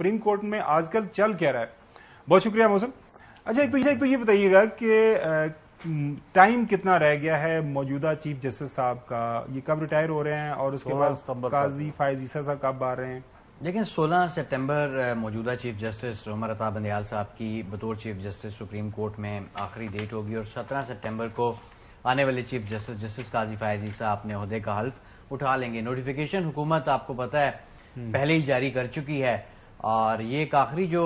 Supreme court میں آج کل چل کیا رہا ہے. بہت شکریہ محسن. اچھا ایک تو یہ بتائیے گا کہ ٹائم کتنا رہ گیا ہے موجودہ چیف جسٹس صاحب کا, یہ کب ریٹائر ہو رہے ہیں اور اس کے بعد قاضی فائز عیسیٰ صاحب کب آ رہے ہیں؟ دیکھیں 16 سپٹمبر موجودہ چیف جسٹس عمر عطا بندیال صاحب کی بطور چیف جسٹس سپریم کورٹ میں آخری ڈیٹ ہوگی, اور 17 سپٹمبر کو آنے والے چیف جسٹس قاضی فائز عیسیٰ اپنے عہدے کا حلف اٹھا لیں گے. نوٹیفیکیشن حکومت آپ کو پتہ ہے پہلے ہی جاری کر چکی ہے, اور یہ ایک آخری جو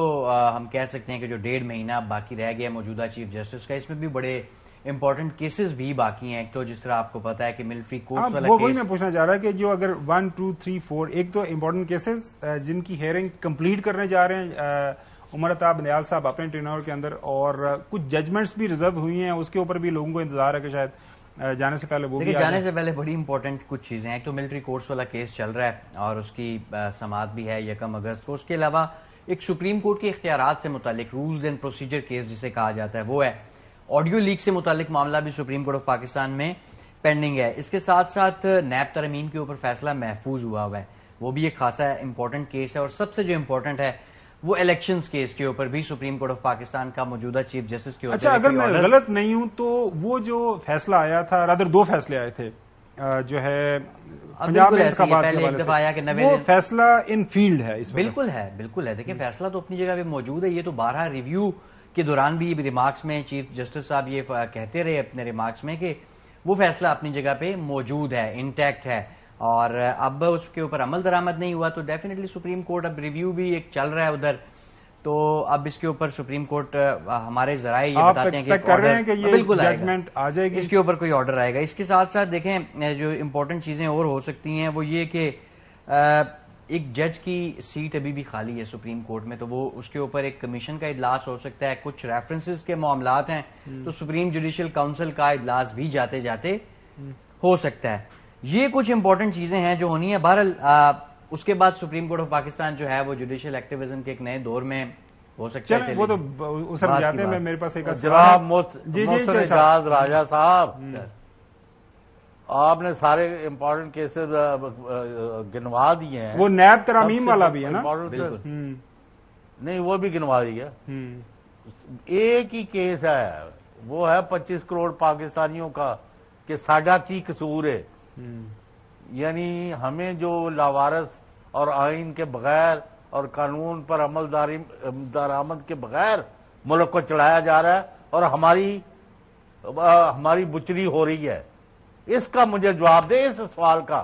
ہم کہہ سکتے ہیں کہ جو 1.5 مہینہ باقی رہ گیا موجودہ چیف جسٹس کا, اس میں بھی بڑے امپورٹنٹ کیسز بھی باقی ہیں. ایک تو جس طرح آپ کو پتا ہے کہ ملٹری کورٹس والا وہی میں پوچھنا چاہ رہا کہ جو اگر 1 2 3 4 ایک تو امپورٹنٹ کیسز جن کی ہیئرنگ کمپلیٹ کرنے جا رہے ہیں عمر عطا بندیال صاحب اپنے ٹینور کے اندر, اور کچھ ججمنٹس بھی ریزرو ہوئی ہیں, اس کے اوپر بھی لوگوں کو انتظار ہے کہ شاید جانے سے پہلے وہ بھی جانے سے پہلے بڑی امپورٹنٹ کچھ چیزیں ہیں. ایک تو ملٹری کورٹس والا کیس چل رہا ہے اور اس کی سماعت بھی ہے 1 اگست کو. اس کے علاوہ ایک سپریم کورٹ کے اختیارات سے متعلق رولز اینڈ پروسیجر کیس جسے کہا جاتا ہے وہ ہے. آڈیو لیک سے متعلق معاملہ بھی سپریم کورٹ آف پاکستان میں پینڈنگ ہے. اس کے ساتھ ساتھ نیب ترمیم کے اوپر فیصلہ محفوظ ہوا ہے, وہ بھی ایک خاصا امپورٹنٹ کیس ہے. اور سب سے جو امپورٹنٹ ہے وہ الیکشنز کیس کے اوپر بھی سپریم کورٹ آف پاکستان کا موجودہ چیف جسٹس کے. اچھا اگر میں غلط نہیں ہوں تو وہ جو فیصلہ آیا تھا, رادر 2 فیصلے آئے تھے جو ہے پنجاب میں انتخابات کے حوالے سے, وہ فیصلہ ان فیلڈ ہے اس وقت. بالکل ہے. دیکھیں فیصلہ تو اپنی جگہ پہ موجود ہے. یہ تو بارہا ریویو کے دوران بھی ریمارکس میں چیف جسٹس صاحب یہ کہتے رہے اپنے ریمارکس میں کہ وہ فیصلہ اپنی جگہ پہ موجود ہے, انٹیکٹ ہے, اور اب اس کے اوپر عمل درآمد نہیں ہوا تو ڈیفینیٹلی سپریم کورٹ اب ریویو بھی ایک چل رہا ہے ادھر, تو اب اس کے اوپر سپریم کورٹ ہمارے ذرائع یہ بتاتے ہیں کہ بالکل ججمنٹ آ جائے گی, اس کے اوپر کوئی آرڈر آئے گا. اس کے ساتھ ساتھ دیکھیں جو امپورٹنٹ چیزیں اور ہو سکتی ہیں وہ یہ کہ ایک جج کی سیٹ ابھی بھی خالی ہے سپریم کورٹ میں, تو وہ اس کے اوپر ایک کمیشن کا اجلاس ہو سکتا ہے. کچھ ریفرنسز کے معاملات ہیں تو سپریم جوڈیشل کاؤنسل کا اجلاس بھی جاتے جاتے ہو سکتا ہے. یہ کچھ امپورٹنٹ چیزیں ہیں جو ہونی ہے. بہرحال اس کے بعد سپریم کورٹ آف پاکستان جو ہے وہ جوڈیشل ایکٹیویزم کے ایک نئے دور میں ہو سکتا ہے. وہ تو اسر جاتے ہیں. میرے پاس ایک جناب محسن اعجاز راجہ صاحب, آپ نے سارے امپورٹنٹ کیسز گنوا دیے ہیں. وہ نیب ترامیم والا بھی ہے نا؟ نہیں وہ بھی گنوا دیا. ایک ہی کیس ہے, وہ ہے 25 کروڑ پاکستانیوں کا کہ ساڈا کی قصور ہے. یعنی ہمیں جو لاوارث اور آئین کے بغیر اور قانون پر عمل درآمد کے بغیر ملک کو چلایا جا رہا ہے اور ہماری بچری ہو رہی ہے. اس کا مجھے جواب دے اس سوال کا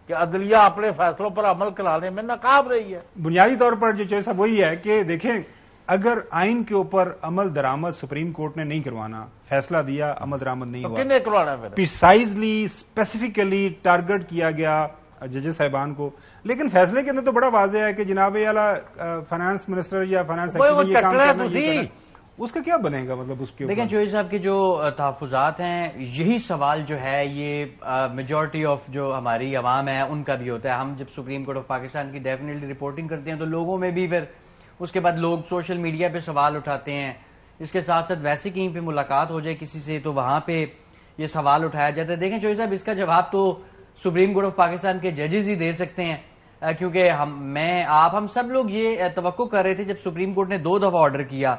کہ عدلیہ اپنے فیصلوں پر عمل کرانے میں ناکام رہی ہے. بنیادی طور پر جو چیز وہی ہے کہ دیکھیں اگر آئین کے اوپر عمل درآمد سپریم کورٹ نے نہیں کروانا, فیصلہ دیا عمل درآمد نہیں ہوا, کنے کروانا ہے پریسائزلی اسپیسیفکلی ٹارگٹ کیا گیا ججز صاحبان کو, لیکن فیصلے کے اندر تو بڑا واضح ہے کہ جناب اعلیٰ فائنانس منسٹر یا فائنانس سیکرٹری یہ کام کرنا, اس کا کیا بنے گا مطلب اس کے دیکھیں چوہدری صاحب کے جو تحفظات ہیں, یہی سوال جو ہے یہ میجورٹی آف جو ہماری عوام ہے ان کا بھی ہوتا ہے. ہم جب سپریم کورٹ آف پاکستان کی ڈیفینیٹلی رپورٹنگ کرتے ہیں تو لوگوں میں بھی پھر اس کے بعد لوگ سوشل میڈیا پہ سوال اٹھاتے ہیں. اس کے ساتھ ساتھ ویسے کہیں پہ ملاقات ہو جائے کسی سے تو وہاں پہ یہ سوال اٹھایا جاتا ہے. دیکھیں چوہدری صاحب اس کا جواب تو سپریم کورٹ آف پاکستان کے ججز ہی دے سکتے ہیں, کیونکہ ہم سب لوگ یہ توقع کر رہے تھے جب سپریم کورٹ نے 2 دفعہ آرڈر کیا,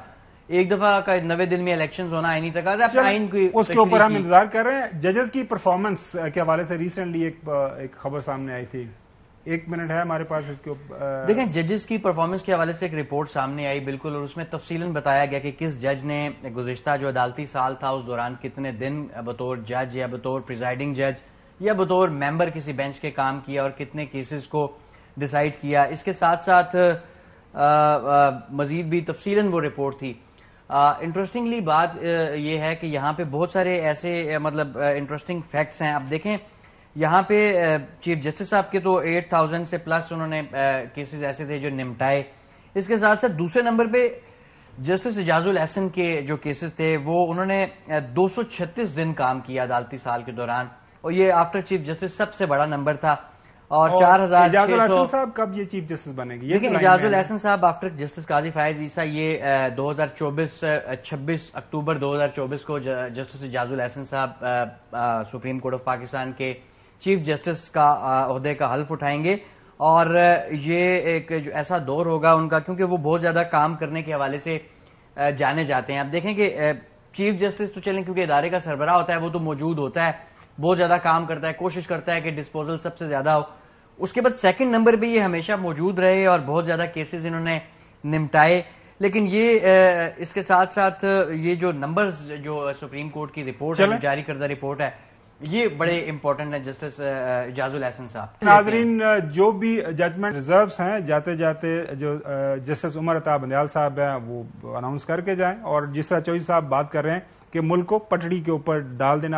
ایک دفعہ کا 90 دن میں الیکشنز ہونا آئینی تقاضا, اس کے اوپر ہم انتظار کر رہے ہیں. ججز کی پرفارمنس کے حوالے سے ریسنٹلی ایک خبر سامنے آئی تھی, 1 منٹ ہے ہمارے پاس اس کے اوپر. دیکھیں ججز کی پرفارمنس کے حوالے سے ایک رپورٹ سامنے آئی بالکل, اور اس میں تفصیلاً بتایا گیا کہ کس جج نے گزشتہ جو عدالتی سال تھا اس دوران کتنے دن بطور جج یا بطور پریزائڈنگ جج یا بطور ممبر کسی بینچ کے کام کیا اور کتنے کیسز کو ڈیسائیڈ کیا. اس کے ساتھ ساتھ مزید بھی تفصیلاً وہ رپورٹ تھی. انٹرسٹنگلی بات یہ ہے کہ یہاں پہ بہت سارے ایسے مطلب انٹرسٹنگ فیکٹس ہیں. اب دیکھیں یہاں پہ چیف جسٹس صاحب کے تو 8000 سے پلس انہوں نے کیسز ایسے تھے جو نمٹائے. اس کے ساتھ ساتھ دوسرے نمبر پہ جسٹس اعجاز الاحسن کے جو کیسز تھے وہ انہوں نے 236 دن کام کیا عدالتی سال کے دوران, اور یہ آفٹر چیف جسٹس سب سے بڑا نمبر تھا. اور 4600. اعجاز الاحسن صاحب کب یہ چیف جسٹس بنے گی؟ دیکھیں اعجاز الاحسن صاحب آفٹر جسٹس قاضی فائز عیسیٰ یہ 26 اکتوبر 2024 کو جسٹس اعجاز الاحسن صاحب سپریم کورٹ آف پاکستان کے چیف جسٹس کا عہدے کا حلف اٹھائیں گے, اور یہ ایک جو ایسا دور ہوگا ان کا، کیونکہ وہ بہت زیادہ کام کرنے کے حوالے سے جانے جاتے ہیں. آپ دیکھیں کہ چیف جسٹس تو چلیں کیونکہ ادارے کا سربراہ ہوتا ہے، وہ تو موجود ہوتا ہے، بہت زیادہ کام کرتا ہے، کوشش کرتا ہے کہ ڈسپوزل سب سے زیادہ ہو. اس کے بعد سیکنڈ نمبر پہ یہ ہمیشہ موجود رہے اور بہت زیادہ کیسز انہوں نے نمٹائے. لیکن یہ اس کے ساتھ ساتھ یہ جو نمبرز جو سپریم کورٹ کی رپورٹ ہے، جاری کردہ رپورٹ ہے، یہ بڑے امپورٹنٹ ہے جسٹس اعجاز الحسن صاحب. ناظرین، جو بھی ججمنٹ ریزروز ہیں جاتے جاتے جو جسٹس عمر عطا بندیال صاحب ہیں وہ اناؤنس کر کے جائیں، اور جس طرح چوہدری صاحب بات کر رہے ہیں کہ ملک کو پٹڑی کے اوپر ڈال دینا.